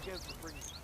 again for bringing me.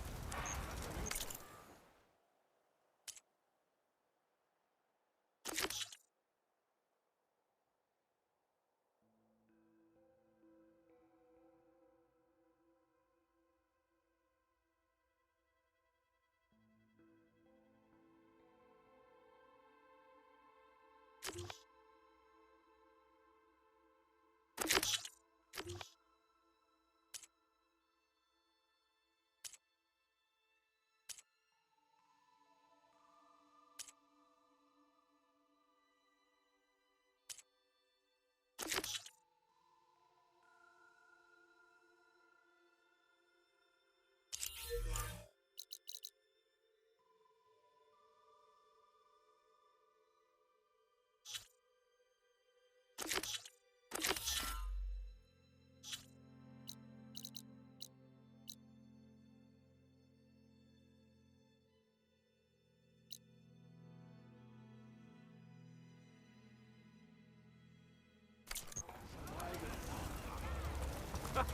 Well,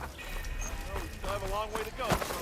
we still have a long way to go.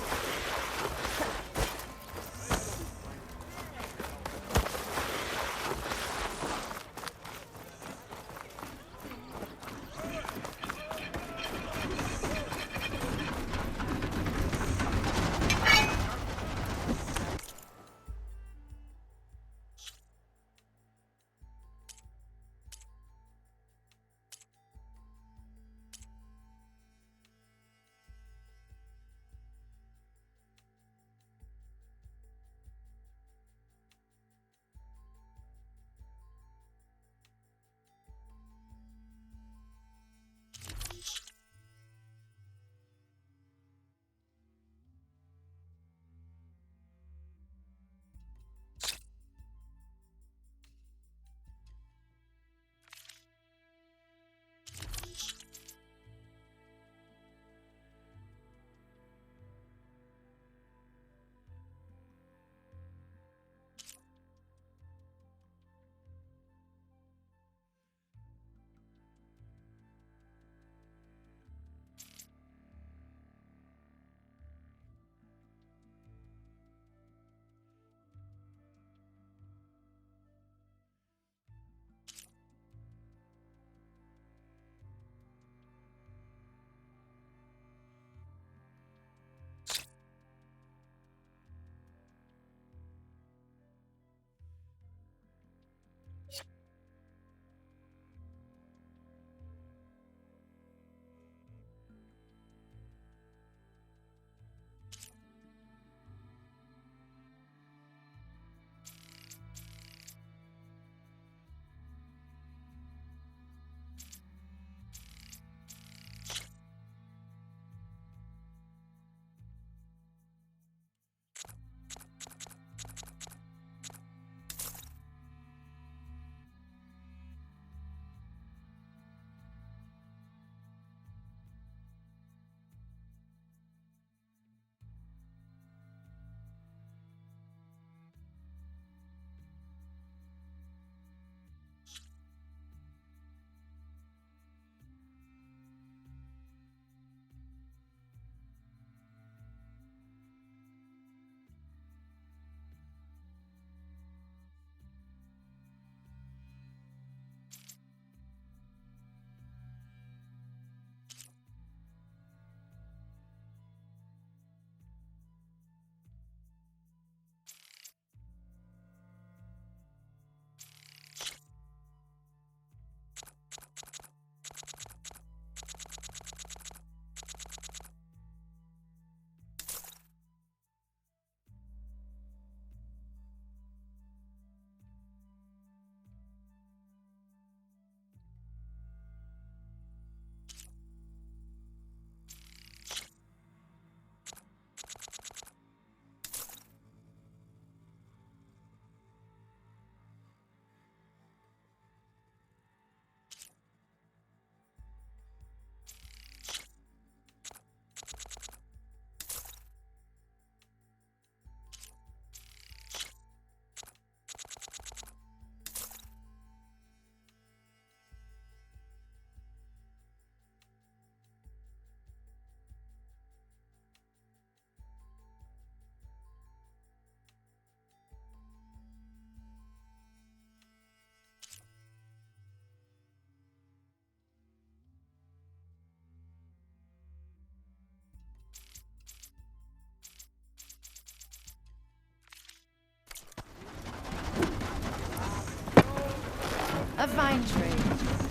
A fine trade.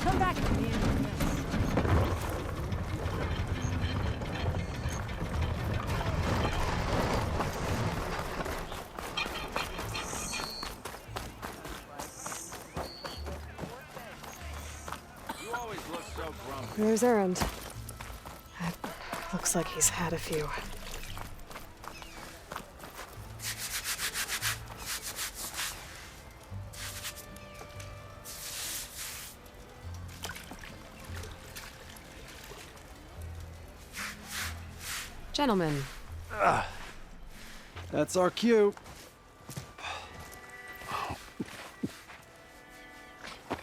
Come back at the end of this. You always look so grumpy. There's Erend. Looks like he's had a few. Gentlemen, That's our cue.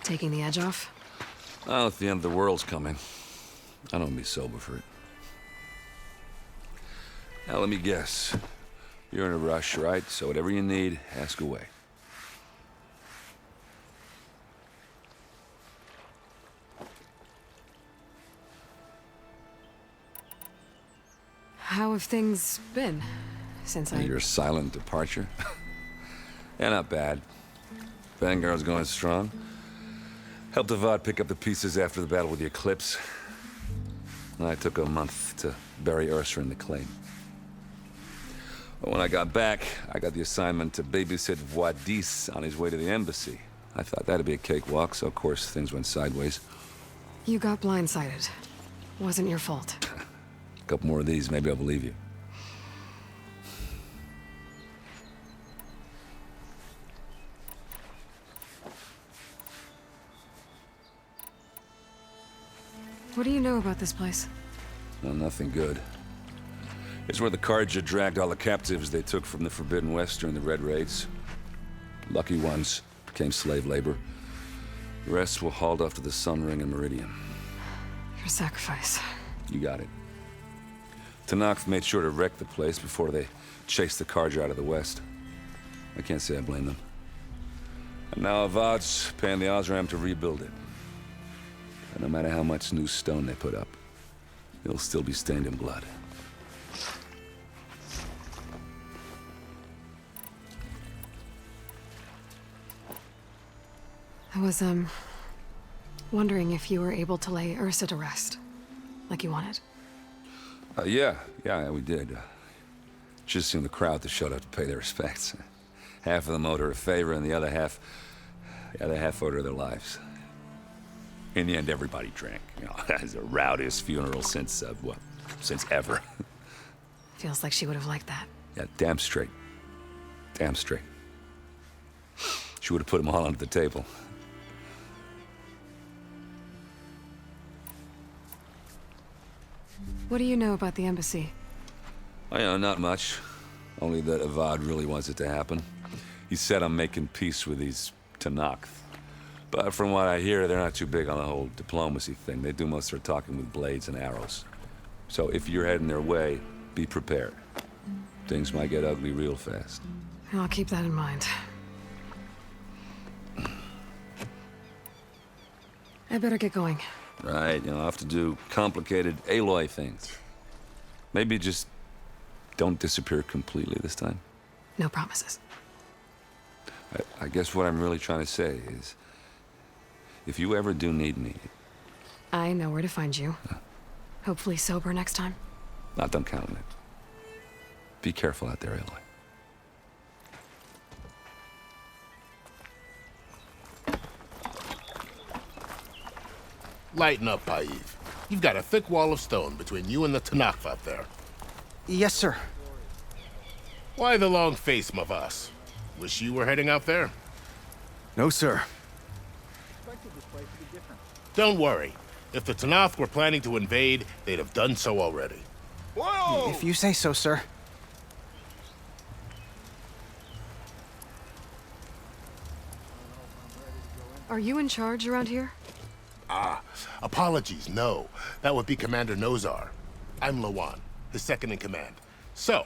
taking the edge off? Oh, if the end of the world's coming, I don't be sober for it. Now, let me guess. You're in a rush, right? So whatever you need, ask away. How have things been since Your silent departure? Yeah, not bad. Vanguard's going strong. Helped Avad pick up the pieces after the battle with the Eclipse. And I took a month to bury Ursa in the claim. But when I got back, I got the assignment to babysit Voidis on his way to the embassy. I thought that'd be a cakewalk, so of course things went sideways. You got blindsided. Wasn't your fault. A couple more of these, maybe I'll believe you. What do you know about this place? Well, nothing good. It's where the Carja dragged all the captives they took from the Forbidden West during the Red Raids. Lucky ones became slave labor. The rest were hauled off to the Sun Ring and Meridian. Your sacrifice. You got it. Tenakth made sure to wreck the place before they chased the Carja out of the West. I can't say I blame them. And now Avad's paying the Osram to rebuild it. And no matter how much new stone they put up, it'll still be stained in blood. I was, wondering if you were able to lay Ursa to rest, like you wanted. Yeah, we did. Just seen the crowd that showed up to pay their respects. Half of them owed her a favor, and the other half owed her their lives. In the end, everybody drank. You know, it's the rowdiest funeral since ever. Feels like she would have liked that. Yeah, damn straight. Damn straight. She would have put them all under the table. What do you know about the embassy? I know, not much. Only that Avad really wants it to happen. He said I'm making peace with these Tenakth. But from what I hear, they're not too big on the whole diplomacy thing. They do most of their talking with blades and arrows. So if you're heading their way, be prepared. Things might get ugly real fast. I'll keep that in mind. I better get going. Right, I'll have to do complicated Aloy things. Maybe just don't disappear completely this time. No promises. I guess what I'm really trying to say is, if you ever do need me... I know where to find you. Hopefully sober next time. Don't count on it. Be careful out there, Aloy. Lighten up, Paiv. You've got a thick wall of stone between you and the Tenakth out there. Yes, sir. Why the long face, Mavas? Wish you were heading out there? No, sir. Don't worry. If the Tenakth were planning to invade, they'd have done so already. Whoa! If you say so, sir. Are you in charge around here? Apologies, no. That would be Commander Nozar. I'm Lawan, his second-in-command. So,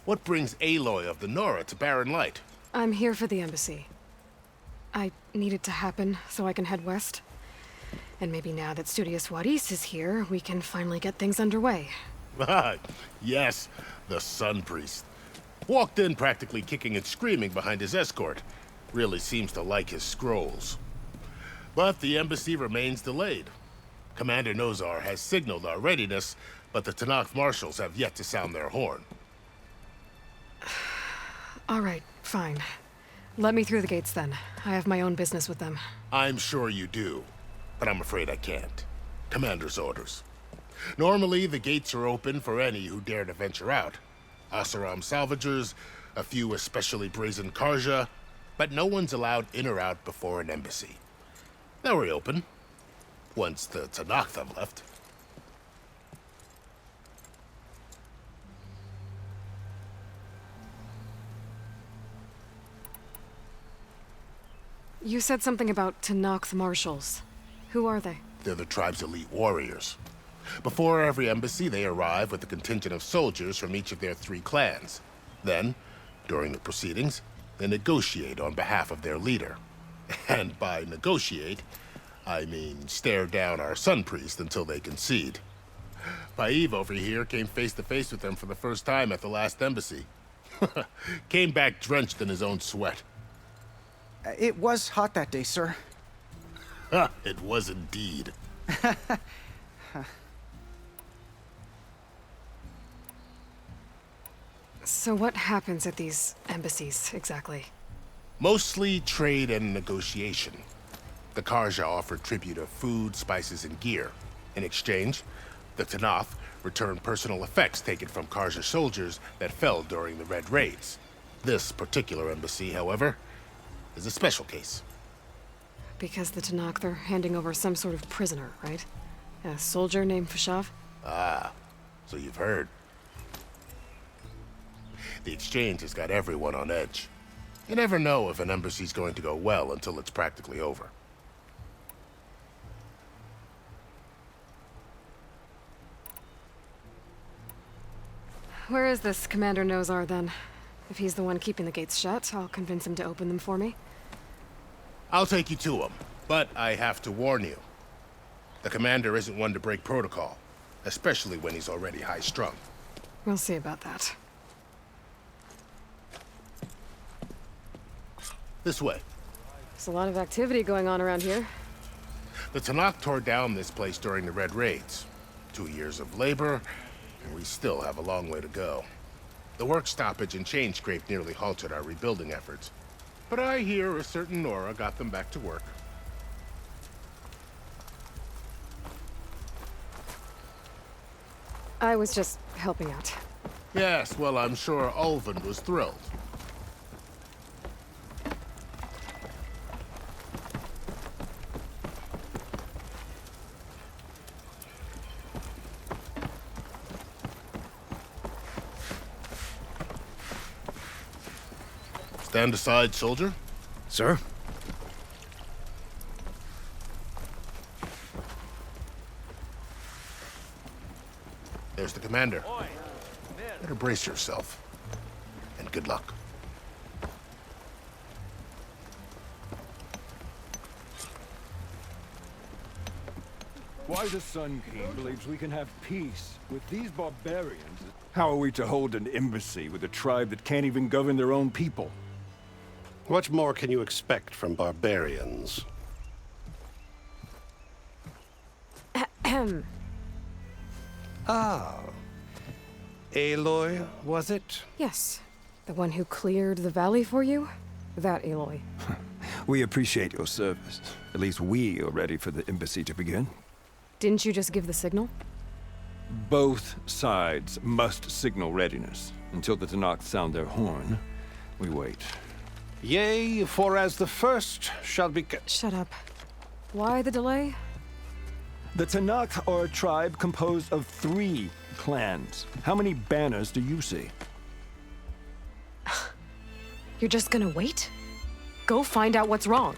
what brings Aloy of the Nora to Barren Light? I'm here for the embassy. I need it to happen so I can head west. And maybe now that Studious Wadis is here, we can finally get things underway. Yes, the Sun Priest. Walked in practically kicking and screaming behind his escort. Really seems to like his scrolls. But the embassy remains delayed. Commander Nozar has signaled our readiness, but the Tanakh marshals have yet to sound their horn. All right, fine. Let me through the gates then. I have my own business with them. I'm sure you do, but I'm afraid I can't. Commander's orders. Normally, the gates are open for any who dare to venture out. Asaram salvagers, a few especially brazen Karja, but no one's allowed in or out before an embassy. They'll reopen, once the Tanakh have left. You said something about Tanakh marshals. Who are they? They're the tribe's elite warriors. Before every embassy, they arrive with a contingent of soldiers from each of their 3 clans. Then, during the proceedings, they negotiate on behalf of their leader. And by negotiate, I mean stare down our sun priest until they concede. Paiv over here came face to face with them for the first time at the last embassy. Came back drenched in his own sweat. It was hot that day, sir. It was indeed. So what happens at these embassies, exactly? Mostly trade and negotiation. The Karja offer tribute of food, spices, and gear. In exchange, the Tanakh return personal effects taken from Karja soldiers that fell during the Red Raids. This particular embassy, however, is a special case. Because the Tanakh, they're handing over some sort of prisoner, right? A soldier named Fashav? Ah, so you've heard. The exchange has got everyone on edge. You never know if an embassy's going to go well until it's practically over. Where is this Commander Nozar, then? If he's the one keeping the gates shut, I'll convince him to open them for me. I'll take you to him, but I have to warn you. The commander isn't one to break protocol, especially when he's already high-strung. We'll see about that. This way. There's a lot of activity going on around here. The Tanakh tore down this place during the Red Raids. 2 years of labor, and we still have a long way to go. The work stoppage and chain scrape nearly halted our rebuilding efforts. But I hear a certain Nora got them back to work. I was just helping out. Yes, well, I'm sure Ulvin was thrilled. Stand aside, soldier. Sir? There's the commander. Oi, men. Better brace yourself. And good luck. Why the Sun King believes we can have peace with these barbarians. How are we to hold an embassy with a tribe that can't even govern their own people? What more can you expect from barbarians? Ah. Aloy, was it? Yes. The one who cleared the valley for you? That Aloy. We appreciate your service. At least we are ready for the embassy to begin. Didn't you just give the signal? Both sides must signal readiness. Until the Tanakh sound their horn, we wait. Yea, for as the first shall be... Shut up. Why the delay? The Tanakh are a tribe composed of 3 clans. How many banners do you see? You're just gonna wait? Go find out what's wrong.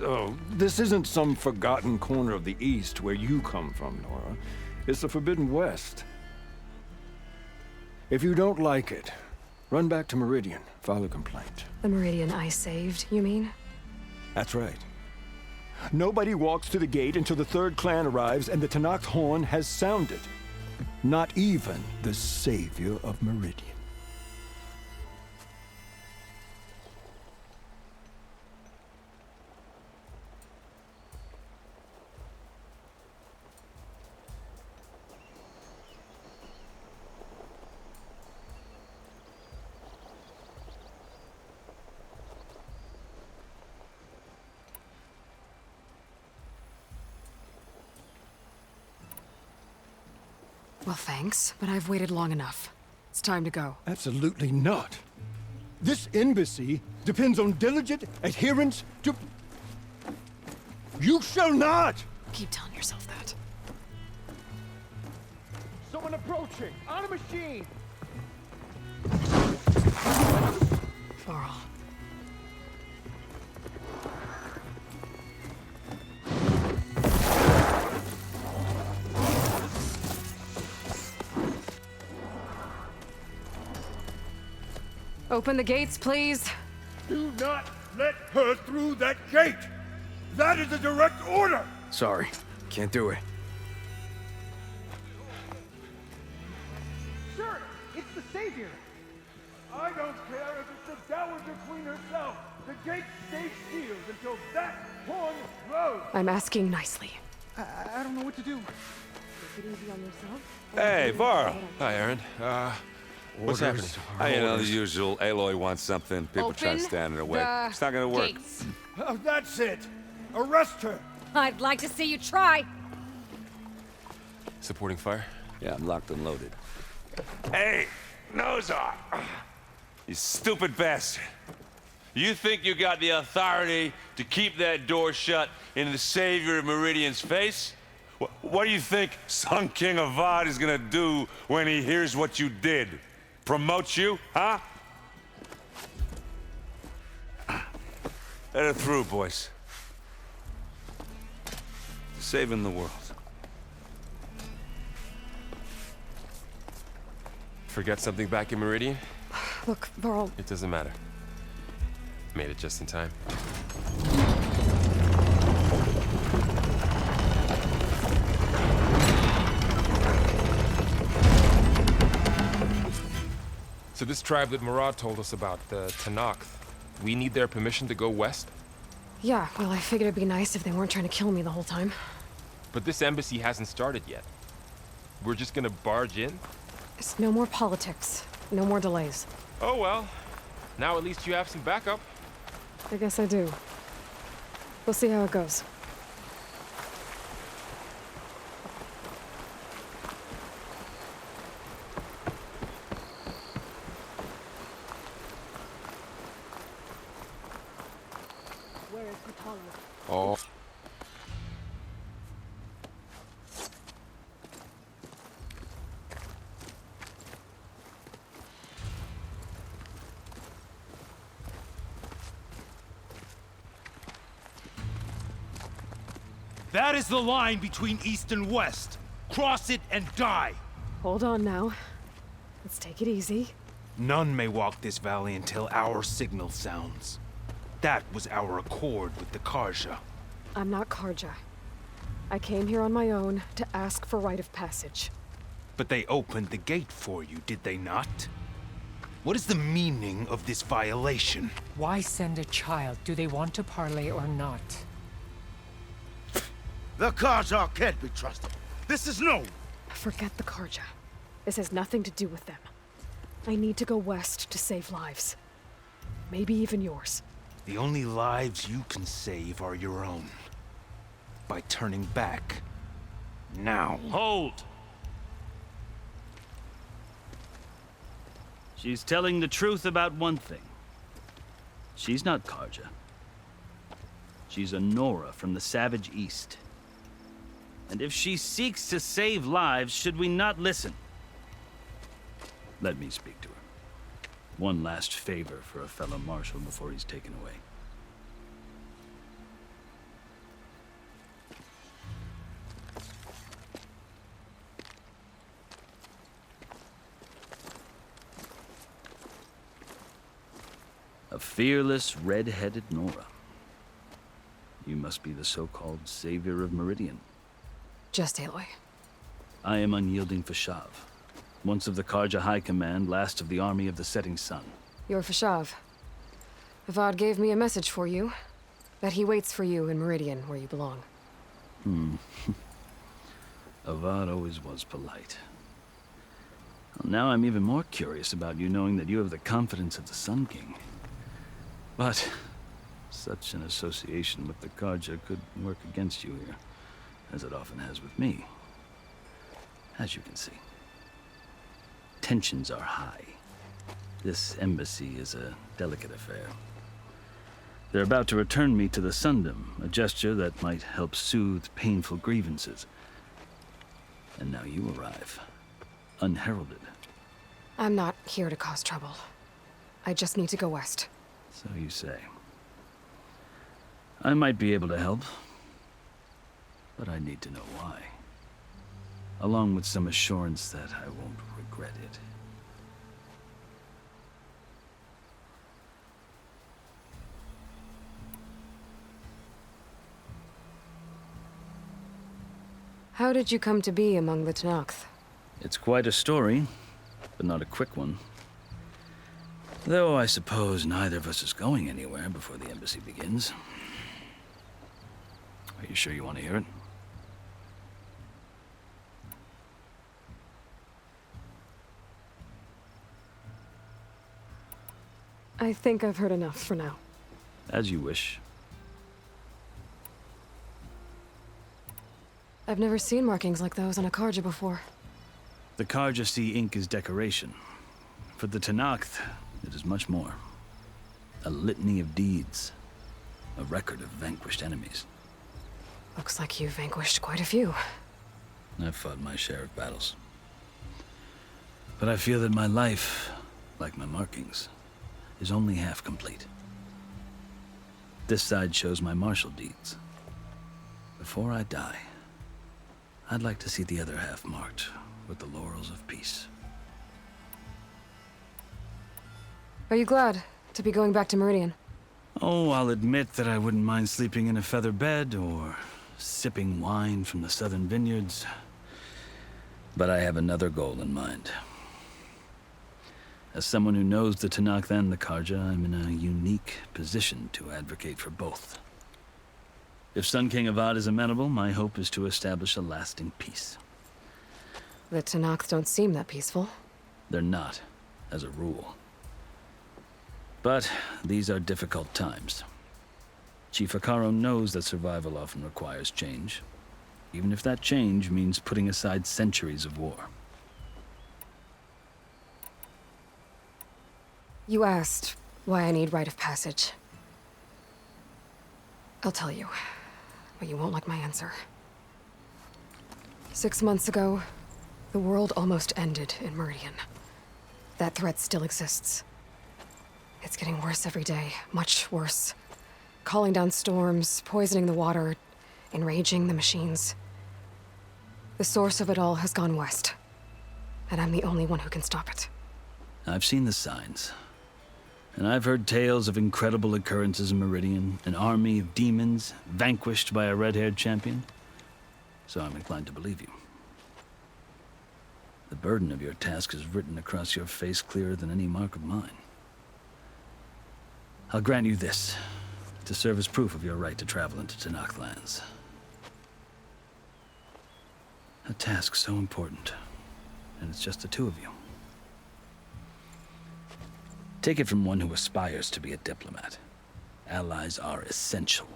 Oh, this isn't some forgotten corner of the East where you come from, Nora. It's the Forbidden West. If you don't like it, run back to Meridian, file a complaint. The Meridian I saved, you mean? That's right. Nobody walks to the gate until the 3rd clan arrives and the Tanakh horn has sounded. Not even the savior of Meridian. Well, thanks, but I've waited long enough. It's time to go. Absolutely not. This embassy depends on diligent adherence to... You shall not! Keep telling yourself that. Someone approaching! On a machine! Varl. Open the gates, please. Do not let her through that gate! That is a direct order! Sorry, can't do it. Sir, it's the Savior! I don't care if it's the Dowager Queen herself! The gate stays sealed until that horn blows! I'm asking nicely. I don't know what to do. Take it easy on yourself. Hey, Varl. Hi, Aaron. What's happening? You know, the usual. Aloy wants something. People try to Open stand in her way. the It's not gonna work. gates. Oh, that's it! Arrest her! I'd like to see you try. Supporting fire? Yeah, I'm locked and loaded. Hey, Nozar! You stupid bastard. You think you got the authority to keep that door shut in the Savior of Meridian's face? What do you think Sun King Avad is gonna do when he hears what you did? Promote you, huh? Let her through, boys. Saving the world. Forget something back in Meridian? Look, Varl, It doesn't matter. Made it just in time. So this tribe that Murad told us about, the Tenakth, we need their permission to go west? yeah, well, I figured it'd be nice if they weren't trying to kill me the whole time. But this embassy hasn't started yet. We're just gonna barge in? It's no more politics. No more delays. Oh well. Now at least you have some backup. I guess I do. We'll see how it goes. Where is Vitalis? Oh. That is the line between East and West. Cross it and die. Hold on now. Let's take it easy. None may walk this valley until our signal sounds. That was our accord with the Karja. I'm not Karja. I came here on my own to ask for rite of passage. But they opened the gate for you, did they not? What is the meaning of this violation? Why send a child? Do they want to parley or not? The Karja can't be trusted. This is known. Forget the Karja. This has nothing to do with them. I need to go west to save lives. Maybe even yours. The only lives you can save are your own. By turning back. Now. Hold! She's telling the truth about one thing. She's not Karja. She's a Nora from the Savage East. And if she seeks to save lives, should we not listen? Let me speak to her. One last favor for a fellow marshal before he's taken away. A fearless, red-headed Nora. You must be the so-called Savior of Meridian. Just Aloy. I am Unyielding Fashav, once of the Karja High Command, last of the Army of the Setting Sun. You're Fashav. Avad gave me a message for you. That he waits for you in Meridian, where you belong. Avad always was polite. Well, now I'm even more curious about you knowing that you have the confidence of the Sun King. But such an association with the Karja could work against you here, as it often has with me. As you can see. tensions are high. This embassy is a delicate affair. They're about to return me to the Sundom, a gesture that might help soothe painful grievances. And now you arrive, unheralded. I'm not here to cause trouble. I just need to go west. So you say. I might be able to help, but I need to know why. Along with some assurance that I won't regret it. How did you come to be among the Tenakth? It's quite a story, but not a quick one. Though I suppose neither of us is going anywhere before the embassy begins. Are you sure you want to hear it? I think I've heard enough for now. As you wish. I've never seen markings like those on a Carja before. The Carja see ink as decoration. For the Tenakth, it is much more. A litany of deeds. A record of vanquished enemies. Looks like you've vanquished quite a few. I've fought my share of battles. But I feel that my life, like my markings, is only half complete. This side shows my martial deeds. Before I die, I'd like to see the other half marked with the laurels of peace. Are you glad to be going back to Meridian? Oh, I'll admit that I wouldn't mind sleeping in a feather bed or sipping wine from the southern vineyards. But I have another goal in mind. As someone who knows the Tenakth and the Carja, I'm in a unique position to advocate for both. If Sun King Avad is amenable, my hope is to establish a lasting peace. The Tenakth don't seem that peaceful. They're not, as a rule. But these are difficult times. Chief Hekarro knows that survival often requires change, even if that change means putting aside centuries of war. You asked why I need rite of passage. I'll tell you, but you won't like my answer. 6 months ago, the world almost ended in Meridian. That threat still exists. It's getting worse every day, much worse. Calling down storms, poisoning the water, enraging the machines. The source of it all has gone west, and I'm the only one who can stop it. I've seen the signs. And I've heard tales of incredible occurrences in Meridian, an army of demons vanquished by a red-haired champion. So I'm inclined to believe you. The burden of your task is written across your face clearer than any mark of mine. I'll grant you this, to serve as proof of your right to travel into Tenakth lands. A task so important, and it's just the two of you. Take it from one who aspires to be a diplomat. Allies are essential.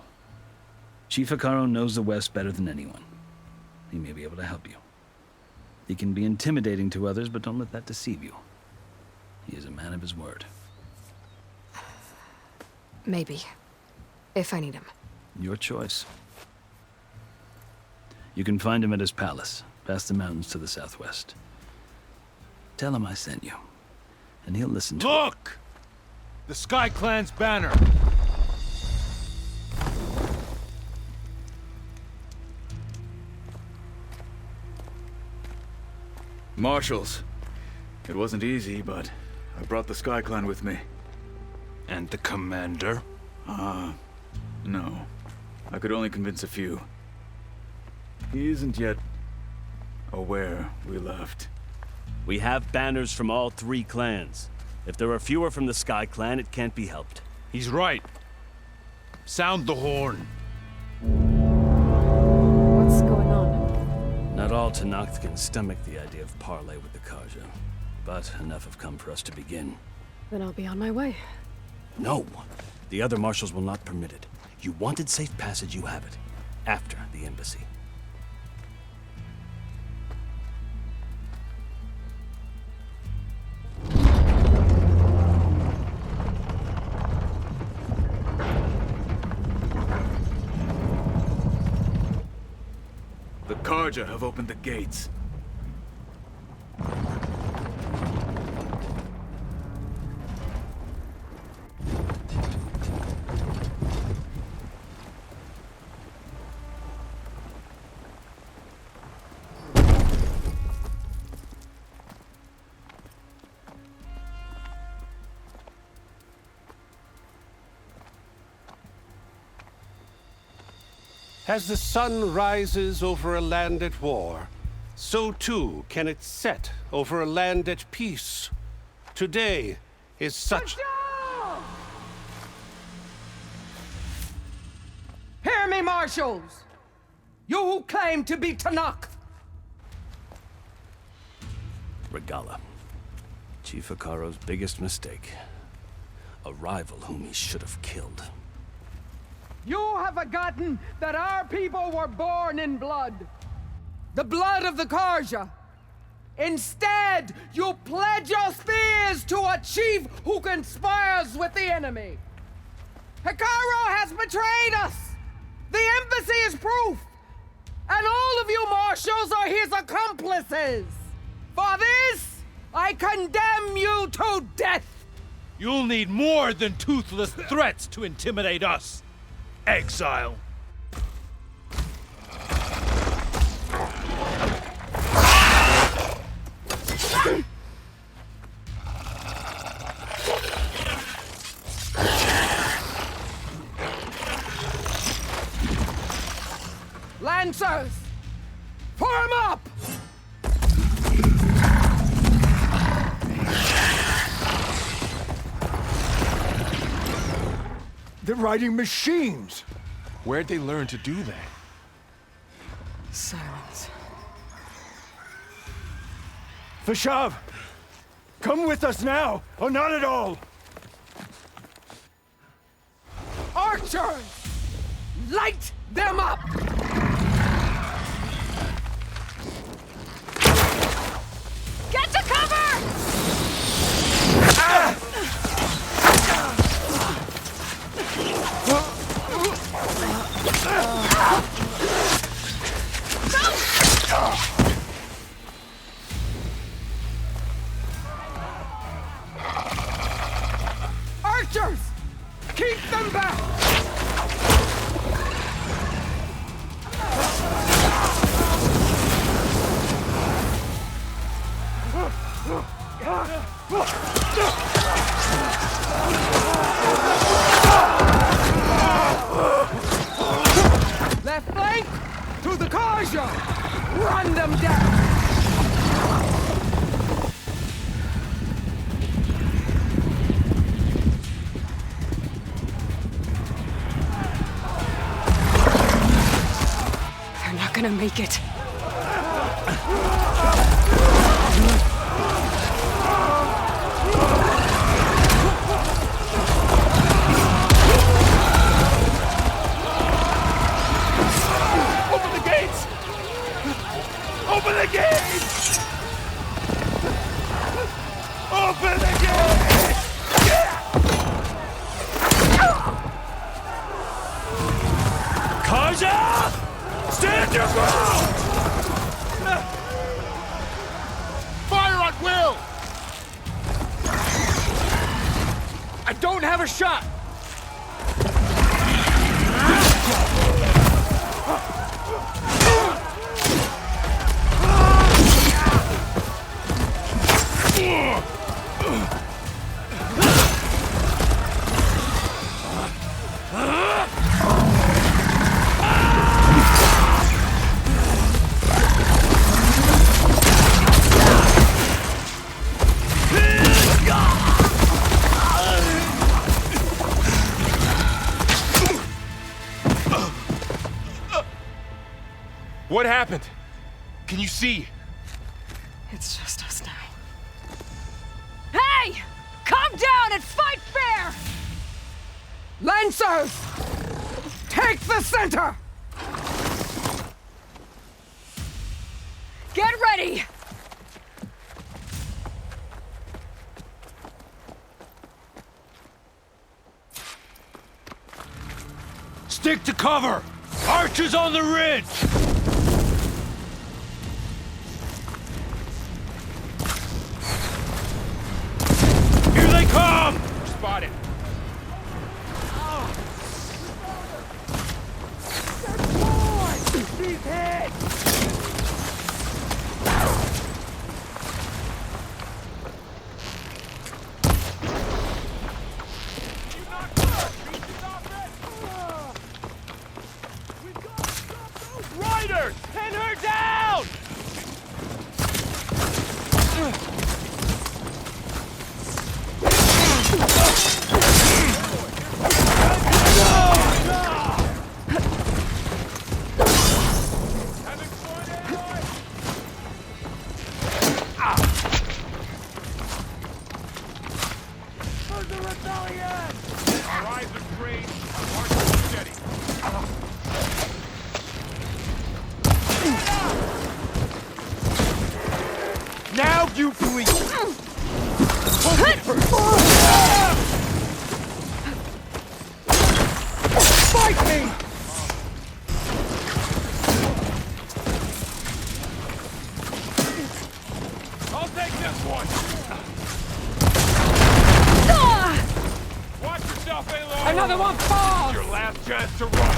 Chief Hekarro knows the West better than anyone. He may be able to help you. He can be intimidating to others, but don't let that deceive you. He is a man of his word. Maybe. If I need him. Your choice. You can find him at his palace, past the mountains to the southwest. Tell him I sent you. And he'll listen to Look! The Sky Clan's banner! Marshals. It wasn't easy, but I brought the Sky Clan with me. And the commander? No. I could only convince a few. He isn't yet aware we left. We have banners from all 3 clans. If there are fewer from the Sky Clan, it can't be helped. He's right. Sound the horn. What's going on? Not all Tenakth can stomach the idea of parley with the Carja, but enough have come for us to begin. Then I'll be on my way. No! The other marshals will not permit it. You wanted safe passage, you have it. After the embassy. Karja have opened the gates. As the sun rises over a land at war, so too can it set over a land at peace. Today is such... Hear me, marshals! You who claim to be Tanakh! Regalla. Chief Hekarro's biggest mistake. A rival whom he should have killed. You have forgotten that our people were born in blood. The blood of the Karja. Instead, you pledge your spears to a chief who conspires with the enemy. Hekarro has betrayed us! The embassy is proof! And all of you marshals are his accomplices! For this, I condemn you to death! You'll need more than toothless threats to intimidate us! Exile. Lancers! Form up! They're riding machines! Where'd they learn to do that? Silence. Fashav! Come with us now, or not at all! Archers! Light them up! Get to cover! Archers! Keep them back! Left flank to the Karja! Run them down! They're not gonna make it. Open the gates! Open the gates! Open the gates! Karja! Stand your ground! Fire at will! I don't have a shot! What happened? Can you see? It's just us now. Hey! Calm down and fight fair! Lancers! Take the center! Get ready! Stick to cover! Archers on the ridge! spotted. She's hit! Riders! Pin her down! Now you bleed! Fight me! I'll take this one. Watch yourself, Aloy. Another one falls! Your last chance to run.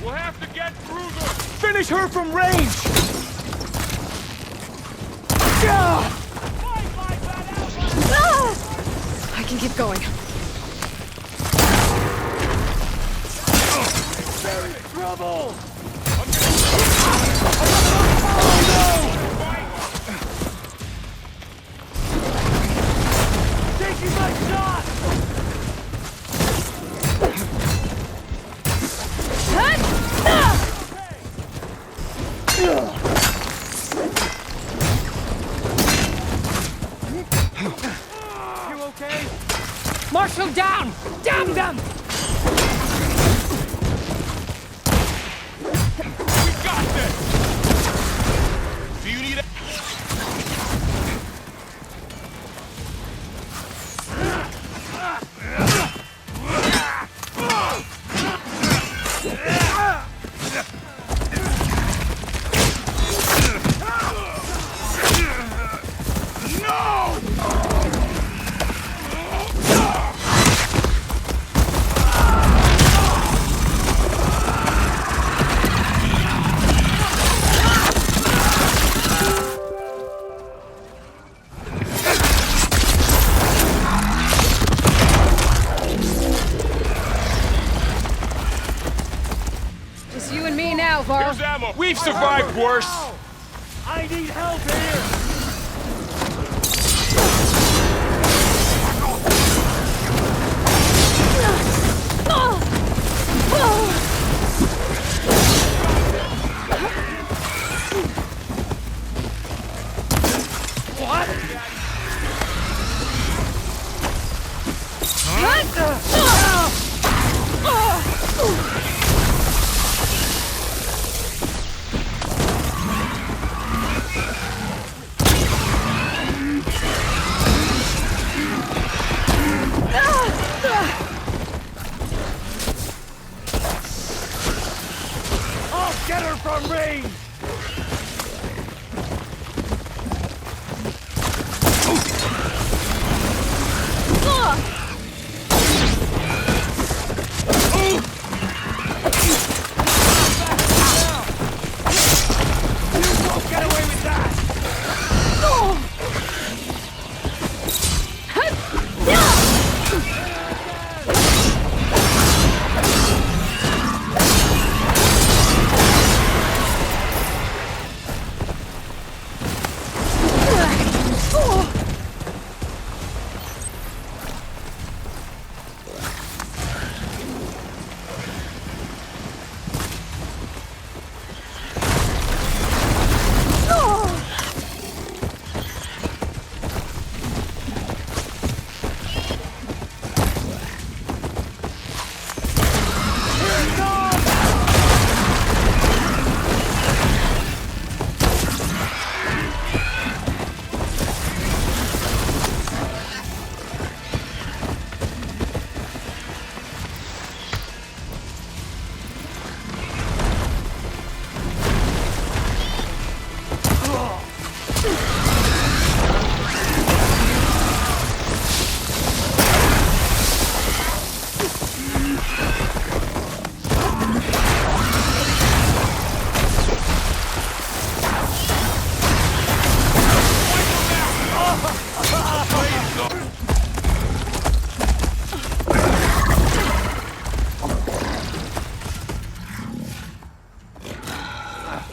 We'll have to get through them. Finish her from range! I can keep going. They're in trouble! Taking my shot! You okay? Marshal down! Damn them! We got this. Do you need a... Just you and me now, Varl. Here's ammo. We've survived worse. I need help here! I'll get her from range! You won't get away with that!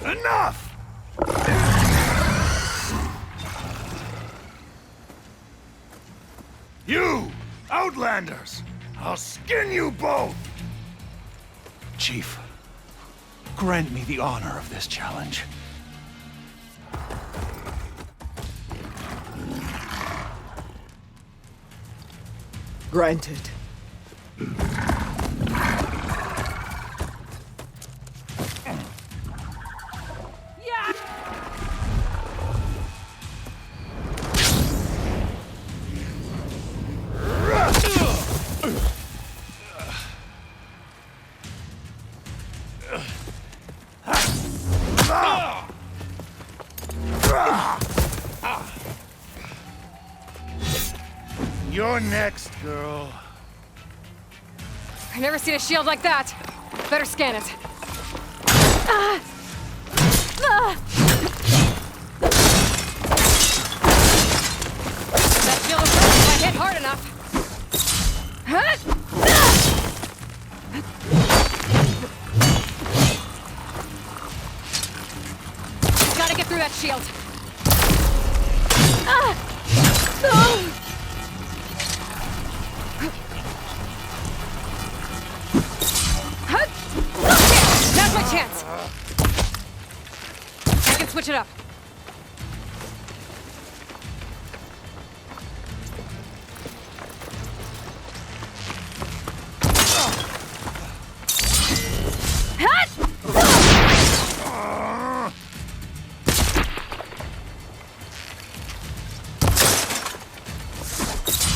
Enough! You! Outlanders! I'll skin you both! Chief, grant me the honor of this challenge. Granted. You're next, girl. I've never seen a shield like that. Better scan it. That shield will break if I hit hard enough. Gotta get through that shield. Now's my chance. I can switch it up.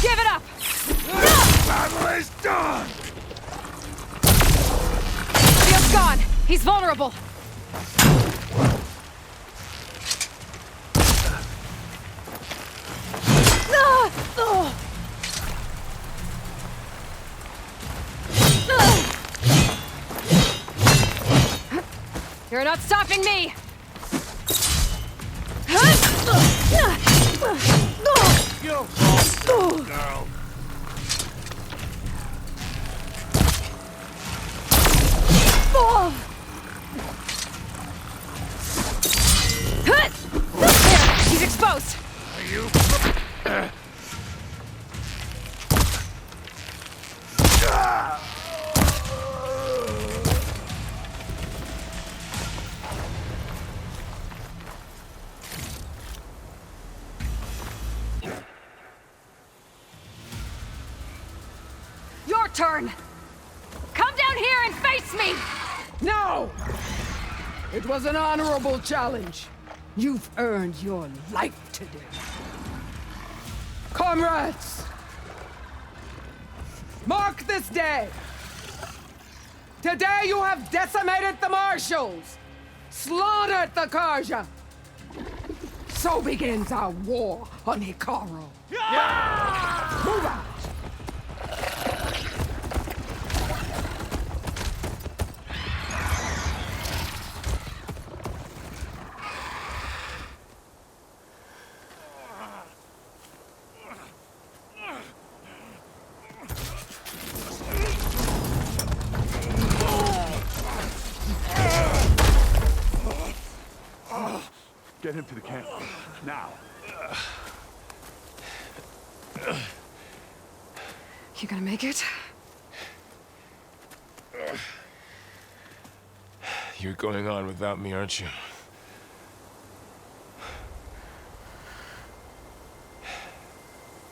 Give it up! Battle is done! Shield's gone. He's vulnerable. You're not stopping me! You're awesome, girl. There, he's exposed. Are you? Your turn! Come down here and face me! No! It was an honorable challenge. You've earned your life today. Comrades! Mark this day! Today you have decimated the Marshals! Slaughtered the Karja! So begins our war on Hikaru. Move out! Get him to the camp. Now. You gonna make it? You're going on without me, aren't you?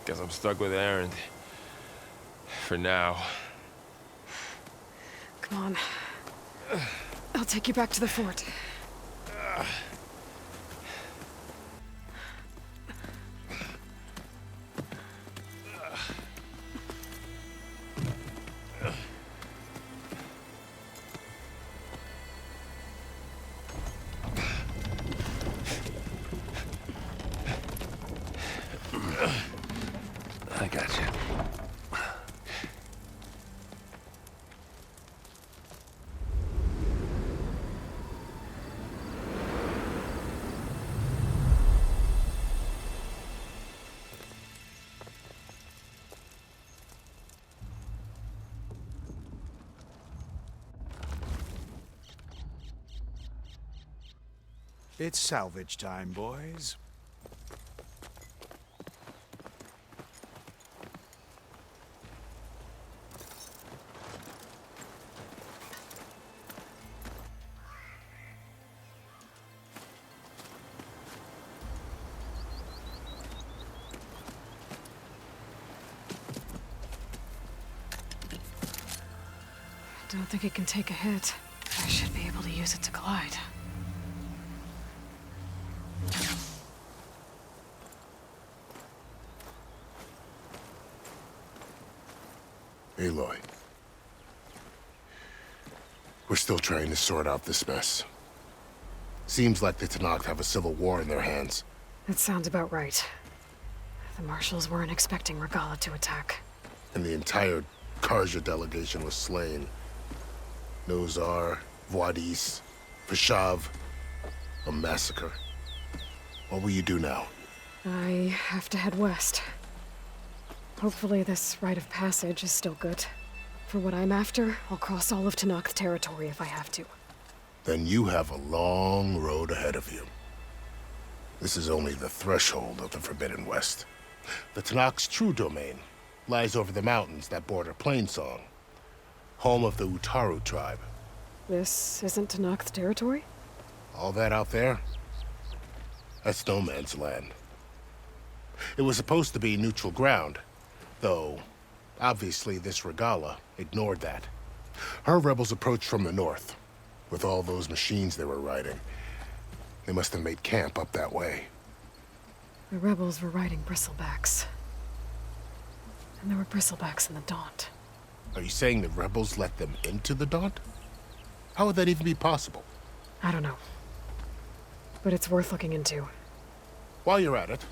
Guess I'm stuck with Erend. For now. Come on. I'll take you back to the fort. I got you. It's salvage time, boys. I don't think it can take a hit. I should be able to use it to glide. Aloy. We're still trying to sort out this mess. Seems like the Tenakth have a civil war in their hands. That sounds about right. The Marshals weren't expecting Regalla to attack. And the entire Carja delegation was slain. Nozar, Wadis, Fashav. A massacre. What will you do now? I have to head west. Hopefully this rite of passage is still good. For what I'm after, I'll cross all of Tenakth territory if I have to. Then you have a long road ahead of you. This is only the threshold of the Forbidden West. The Tenakth's true domain lies over the mountains that border Plainsong, home of the Utaru tribe. This isn't Tenakth territory? All that out there? That's no man's land. It was supposed to be neutral ground, though obviously this Regalla ignored that. Her rebels approached from the north, with all those machines they were riding. They must have made camp up that way. The rebels were riding bristlebacks. And there were bristlebacks in the Daunt. Are you saying the rebels let them into the Daunt? How would that even be possible? I don't know. But it's worth looking into. While you're at it,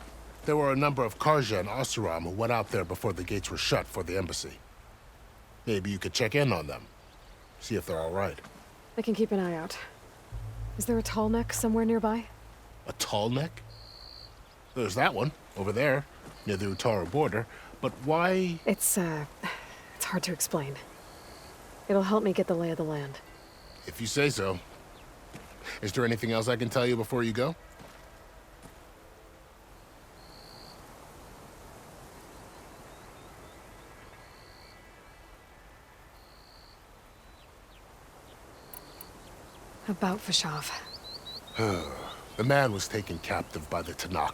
there were a number of Carja and Oseram who went out there before the gates were shut for the embassy. Maybe you could check in on them. See if they're all right. I can keep an eye out. Is there a tall neck somewhere nearby? A tall neck? There's that one, over there, near the Utaru border. But why? It's hard to explain. It'll help me get the lay of the land. If you say so. Is there anything else I can tell you before you go? About Fashav. The man was taken captive by the Tenakth.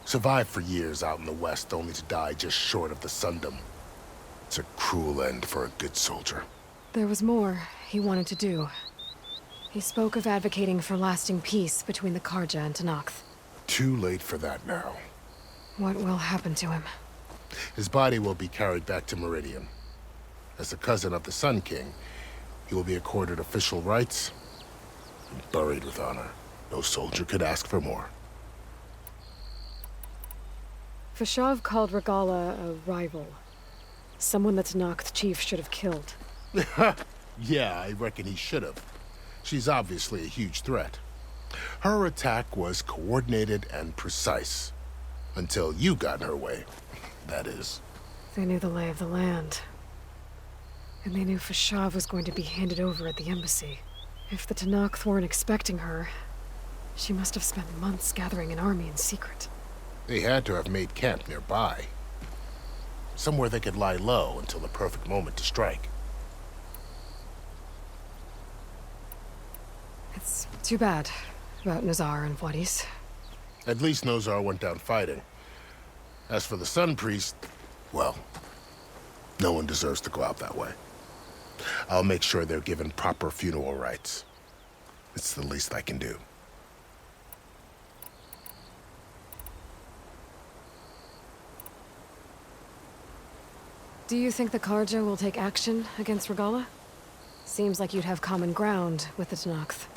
Survived for years out in the west, only to die just short of the Sundom. It's a cruel end for a good soldier. There was more he wanted to do. He spoke of advocating for lasting peace between the Carja and Tenakth. Too late for that now. What will happen to him? His body will be carried back to Meridian. As a cousin of the Sun King, he will be accorded official rights and buried with honor. No soldier could ask for more. Fashav called Regalla a rival. Someone the Tenakth chief should have killed. Yeah, I reckon he should have. She's obviously a huge threat. Her attack was coordinated and precise. Until you got in her way, that is. They knew the lay of the land. And they knew Fashav was going to be handed over at the embassy. If the Tenakth weren't expecting her, she must have spent months gathering an army in secret. They had to have made camp nearby. Somewhere they could lie low until the perfect moment to strike. It's too bad about Nozar and Wadis. At least Nozar went down fighting. As for the Sun Priest, well, no one deserves to go out that way. I'll make sure they're given proper funeral rites. It's the least I can do. Do you think the Carja will take action against Regalla? Seems like you'd have common ground with the Tenakth.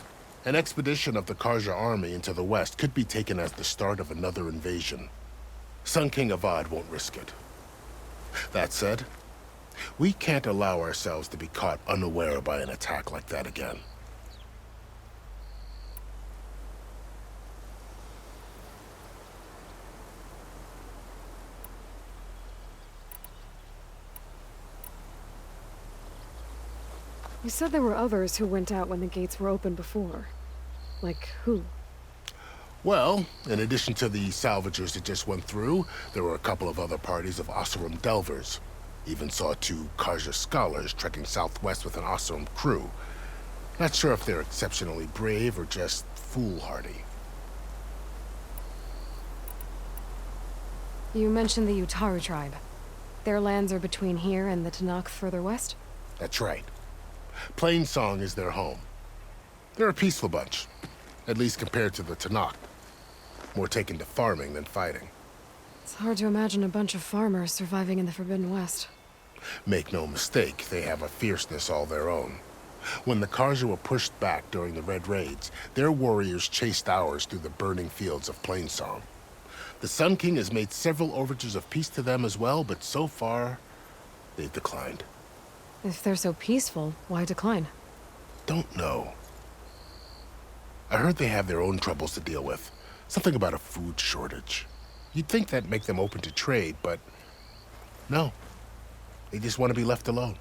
An expedition of the Carja army into the west could be taken as the start of another invasion. Sun King Avad won't risk it. That said, we can't allow ourselves to be caught unaware by an attack like that again. You said there were others who went out when the gates were open before. Like who? Well, in addition to the salvagers that just went through, there were a couple of other parties of Oseram delvers. Even saw 2 Karja scholars trekking southwest with an Oseram crew. Not sure if they're exceptionally brave or just foolhardy. You mentioned the Utaru tribe. Their lands are between here and the Tenakth further west? That's right. Plainsong is their home. They're a peaceful bunch, at least compared to the Tenakth. More taken to farming than fighting. It's hard to imagine a bunch of farmers surviving in the Forbidden West. Make no mistake, they have a fierceness all their own. When the Karja were pushed back during the Red Raids, their warriors chased ours through the burning fields of Plainsong. The Sun King has made several overtures of peace to them as well, but so far, they've declined. If they're so peaceful, why decline? Don't know. I heard they have their own troubles to deal with. Something about a food shortage. You'd think that'd make them open to trade, but no. They just want to be left alone.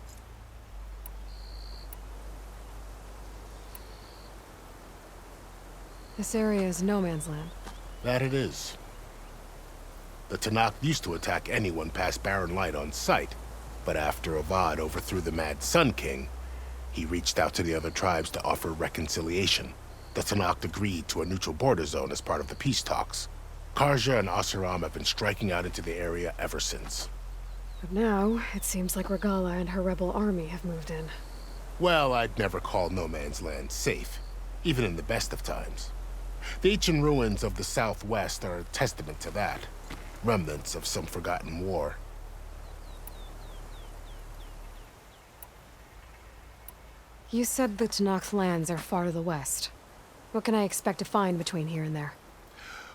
This area is no man's land. That it is. The Tenakth used to attack anyone past Barren Light on sight, but after Avad overthrew the Mad Sun King, he reached out to the other tribes to offer reconciliation. The Tenakth agreed to a neutral border zone as part of the peace talks. Karja and Oseram have been striking out into the area ever since. But now, it seems like Regalla and her rebel army have moved in. Well, I'd never call no man's land safe, even in the best of times. The ancient ruins of the Southwest are a testament to that. Remnants of some forgotten war. You said the Tenakth lands are far to the west. What can I expect to find between here and there?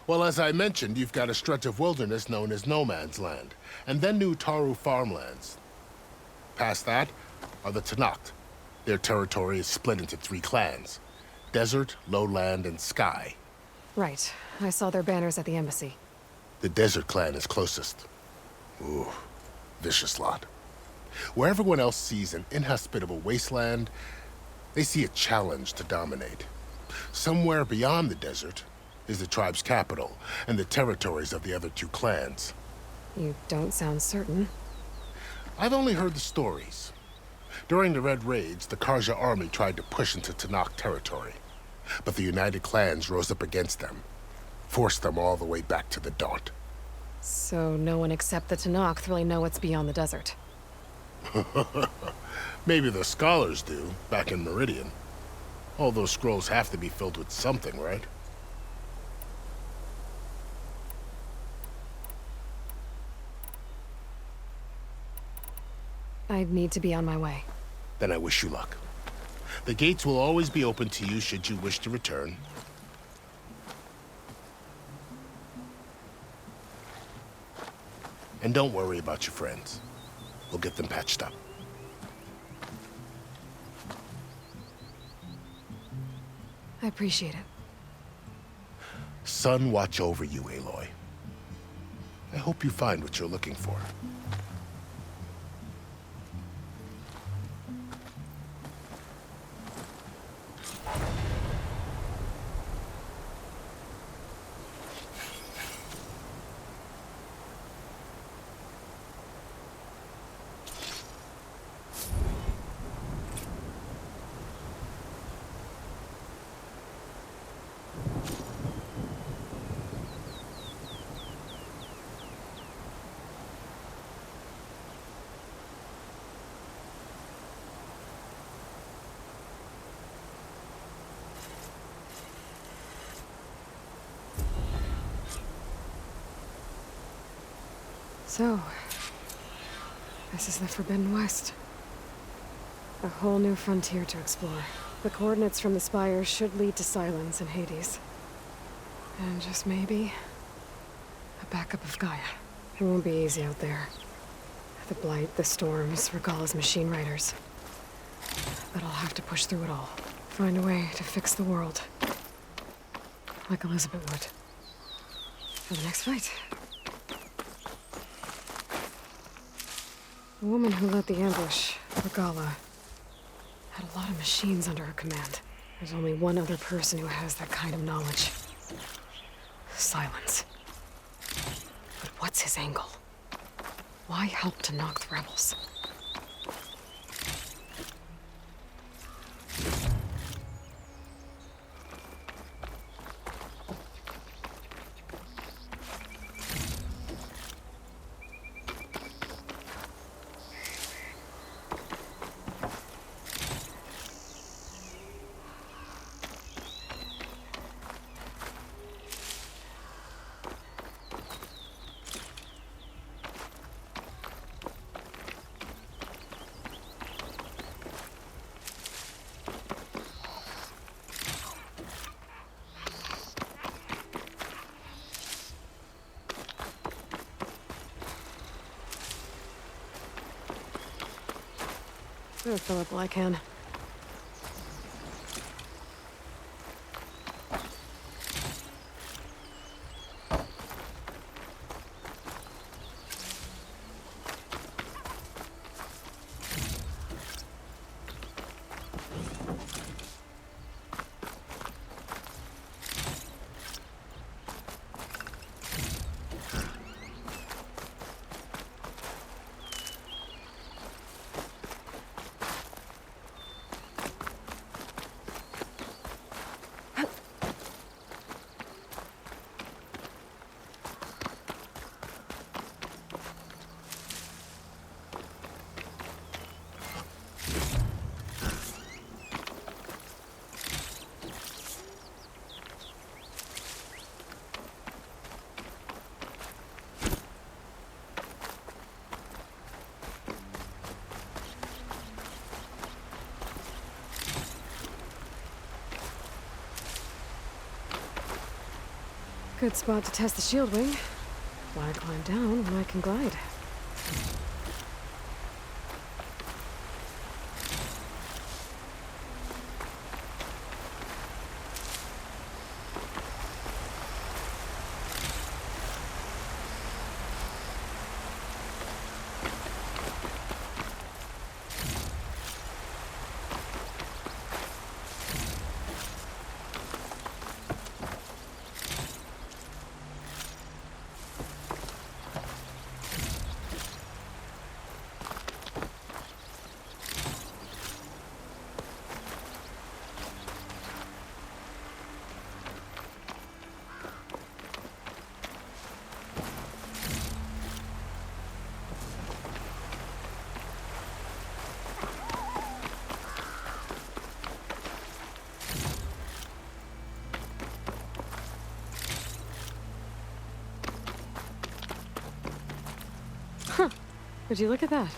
Well, as I mentioned, you've got a stretch of wilderness known as No Man's Land, and then New Taru farmlands. Past that are the Tenakth. Their territory is split into 3 clans: Desert, Lowland, and Sky. Right. I saw their banners at the embassy. The Desert clan is closest. Ooh, vicious lot. Where everyone else sees an inhospitable wasteland, they see a challenge to dominate. Somewhere beyond the desert is the tribe's capital and the territories of the other 2 clans. You don't sound certain. I've only heard the stories. During the Red Raids, the Karja army tried to push into Tenakth territory, but the United Clans rose up against them, forced them all the way back to the Daunt. So no one except the Tenakth really know what's beyond the desert. Maybe the scholars do, back in Meridian. All those scrolls have to be filled with something, right? I'd need to be on my way. Then I wish you luck. The gates will always be open to you should you wish to return. And don't worry about your friends. We'll get them patched up. I appreciate it. Sun watch over you, Aloy. I hope you find what you're looking for. So, this is the Forbidden West. A whole new frontier to explore. The coordinates from the spires should lead to Silence and Hades. And just maybe, a backup of Gaia. It won't be easy out there. The Blight, the Storms, Regalla's machine riders. But I'll have to push through it all. Find a way to fix the world. Like Elizabeth would. For the next fight. The woman who led the ambush, Regalla, had a lot of machines under her command. There's only one other person who has that kind of knowledge. Silence. But what's his angle? Why help to knock the rebels? I'll fill up all I can. Good spot to test the shield wing. Why climb down when I can glide? Would you look at that?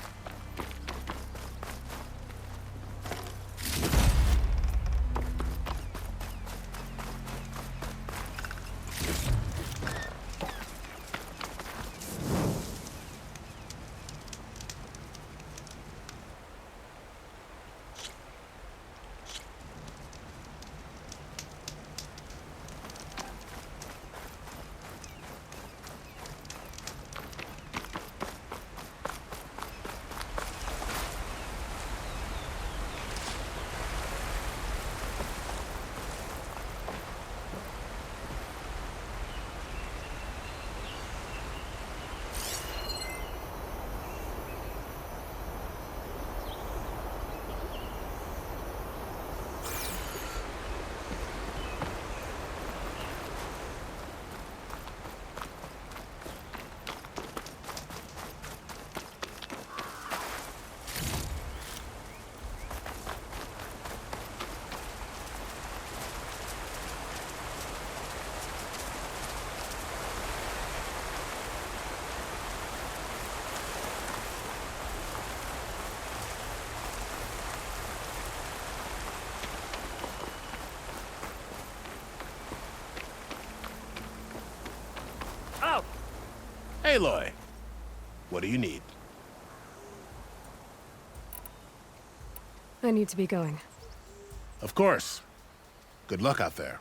Aloy, what do you need? I need to be going. Of course. Good luck out there.